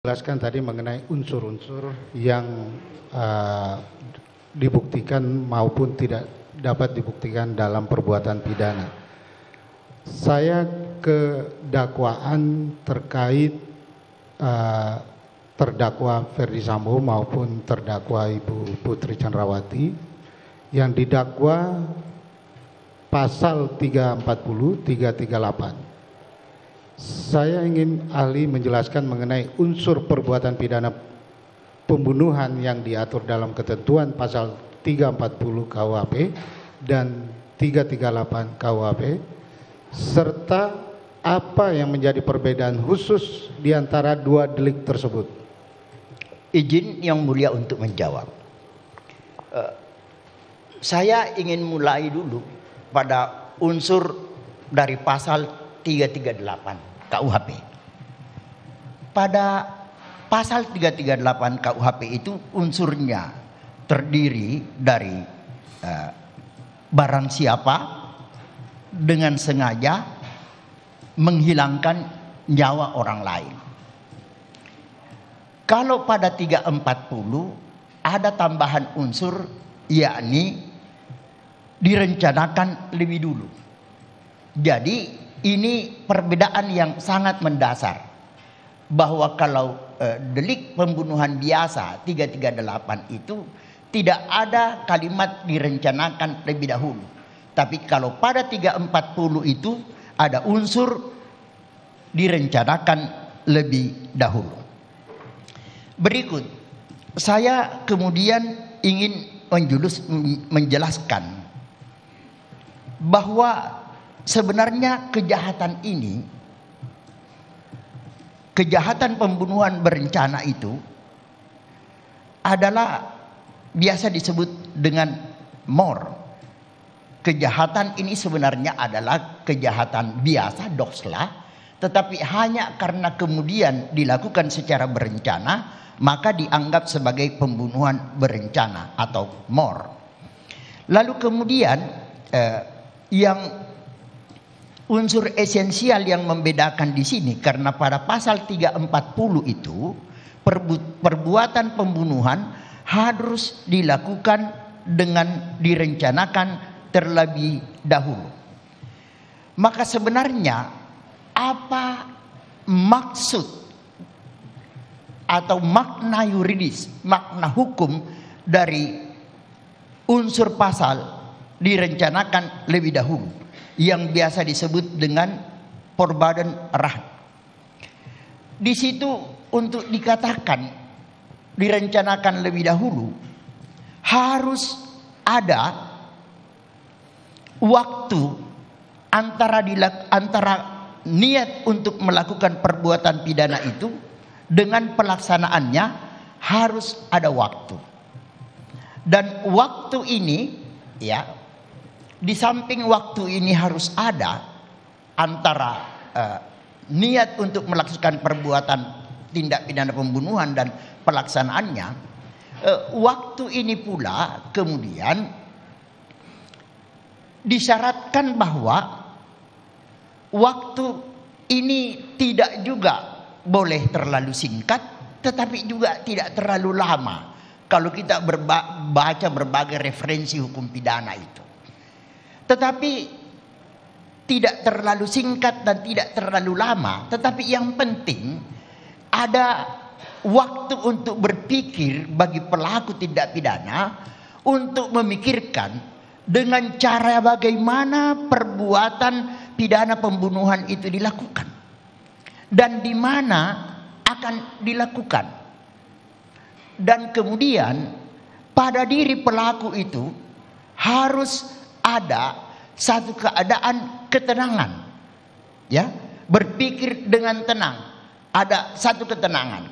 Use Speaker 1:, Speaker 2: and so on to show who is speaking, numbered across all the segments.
Speaker 1: Jelaskan tadi mengenai unsur-unsur yang dibuktikan maupun tidak dapat dibuktikan dalam perbuatan pidana. Saya ke dakwaan terkait terdakwa Ferdy Sambo maupun terdakwa Ibu Putri Chandrawati yang didakwa pasal 340, 338. Saya ingin ahli menjelaskan mengenai unsur perbuatan pidana pembunuhan yang diatur dalam ketentuan pasal 340 KUHP dan 338 KUHP, serta apa yang menjadi perbedaan khusus di antara dua delik tersebut.
Speaker 2: Izin Yang Mulia untuk menjawab. Saya ingin mulai dulu pada unsur dari pasal 338 KUHP. Pada pasal 338 KUHP itu unsurnya terdiri dari barang siapa dengan sengaja menghilangkan nyawa orang lain. Kalau pada 340 ada tambahan unsur, yakni direncanakan lebih dulu. Jadi ini perbedaan yang sangat mendasar, bahwa kalau delik pembunuhan biasa 338 itu tidak ada kalimat direncanakan lebih dahulu. Tapi kalau pada 340 itu ada unsur direncanakan lebih dahulu. Berikut saya kemudian ingin menjelaskan bahwa sebenarnya kejahatan ini, kejahatan pembunuhan berencana itu adalah biasa disebut dengan MOR. Kejahatan ini sebenarnya adalah kejahatan biasa, doxla, tetapi hanya karena kemudian dilakukan secara berencana, maka dianggap sebagai pembunuhan berencana atau MOR. Lalu kemudian yang unsur esensial yang membedakan di sini, karena pada pasal 340 itu perbuatan pembunuhan harus dilakukan dengan direncanakan terlebih dahulu. Maka sebenarnya apa maksud atau makna yuridis, makna hukum dari unsur pasal direncanakan lebih dahulu, yang biasa disebut dengan Voorbaden Raad. Di situ untuk dikatakan direncanakan lebih dahulu harus ada waktu antara niat untuk melakukan perbuatan pidana itu dengan pelaksanaannya, harus ada waktu. Dan waktu ini, ya, di samping waktu ini harus ada antara niat untuk melakukan perbuatan tindak pidana pembunuhan dan pelaksanaannya. Waktu ini pula kemudian disyaratkan bahwa waktu ini tidak juga boleh terlalu singkat, tetapi juga tidak terlalu lama. Kalau kita baca berbagai referensi hukum pidana itu, tetapi tidak terlalu singkat dan tidak terlalu lama. Tetapi yang penting ada waktu untuk berpikir bagi pelaku tindak pidana untuk memikirkan dengan cara bagaimana perbuatan pidana pembunuhan itu dilakukan dan di mana akan dilakukan. Dan kemudian pada diri pelaku itu harus ada satu keadaan ketenangan, ya, berpikir dengan tenang, ada satu ketenangan.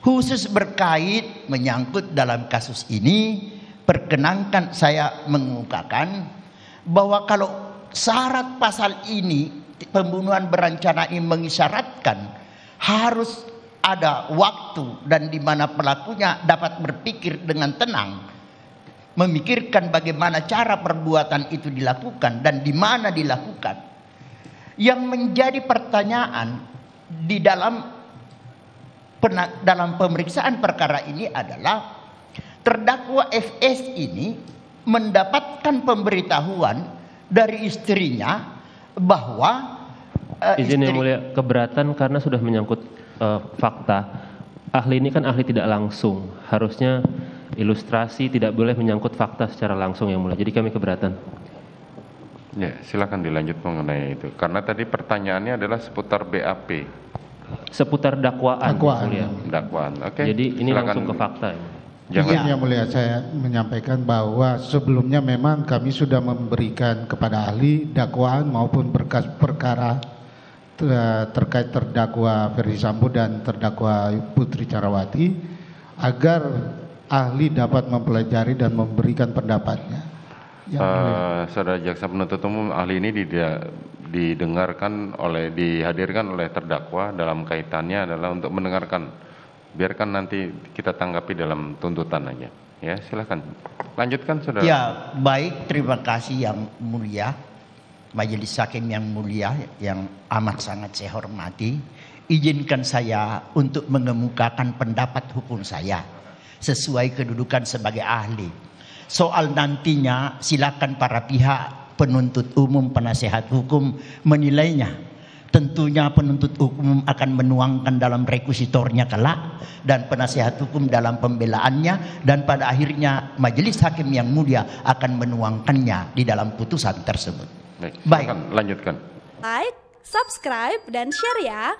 Speaker 2: Khusus berkait menyangkut dalam kasus ini, perkenankan saya mengungkapkan bahwa kalau syarat pasal ini, pembunuhan berencana ini mengisyaratkan harus ada waktu dan di mana pelakunya dapat berpikir dengan tenang, memikirkan bagaimana cara perbuatan itu dilakukan dan di mana dilakukan. Yang menjadi pertanyaan di dalam dalam pemeriksaan perkara ini adalah terdakwa FS ini mendapatkan pemberitahuan dari istrinya bahwa
Speaker 3: izin yang mulia, keberatan karena sudah menyangkut fakta. Ahli ini kan ahli tidak langsung, harusnya ilustrasi tidak boleh menyangkut fakta secara langsung yang mulia. Jadi kami keberatan.
Speaker 4: Ya, silakan dilanjut mengenai itu. Karena tadi pertanyaannya adalah seputar BAP.
Speaker 3: Seputar dakwaan. Mulia.
Speaker 4: Dakwaan. Oke.
Speaker 3: Jadi ini
Speaker 4: silakan
Speaker 3: langsung ke fakta.
Speaker 4: Jangan.
Speaker 1: Izin yang mulia, saya menyampaikan bahwa sebelumnya memang kami sudah memberikan kepada ahli dakwaan maupun berkas perkara terkait terdakwa Ferdi Sambo dan terdakwa Putri Candrawati agar ahli dapat mempelajari dan memberikan pendapatnya.
Speaker 4: Saudara Jaksa Penuntut Umum, ahli ini dihadirkan oleh terdakwa dalam kaitannya adalah untuk mendengarkan. Biarkan nanti kita tanggapi dalam tuntutan aja. Ya, silakan. Lanjutkan, saudara.
Speaker 2: Ya, baik. Terima kasih yang mulia. Majelis Hakim yang mulia, yang amat sangat saya hormati. Izinkan saya untuk mengemukakan pendapat hukum saya sesuai kedudukan sebagai ahli. Soal nantinya silakan para pihak, penuntut umum, penasehat hukum menilainya. Tentunya penuntut hukum akan menuangkan dalam rekusitornya kelak dan penasehat hukum dalam pembelaannya, dan pada akhirnya majelis hakim yang mulia akan menuangkannya di dalam putusan tersebut.
Speaker 4: Baik, lanjutkan.
Speaker 5: Like, subscribe, dan share ya.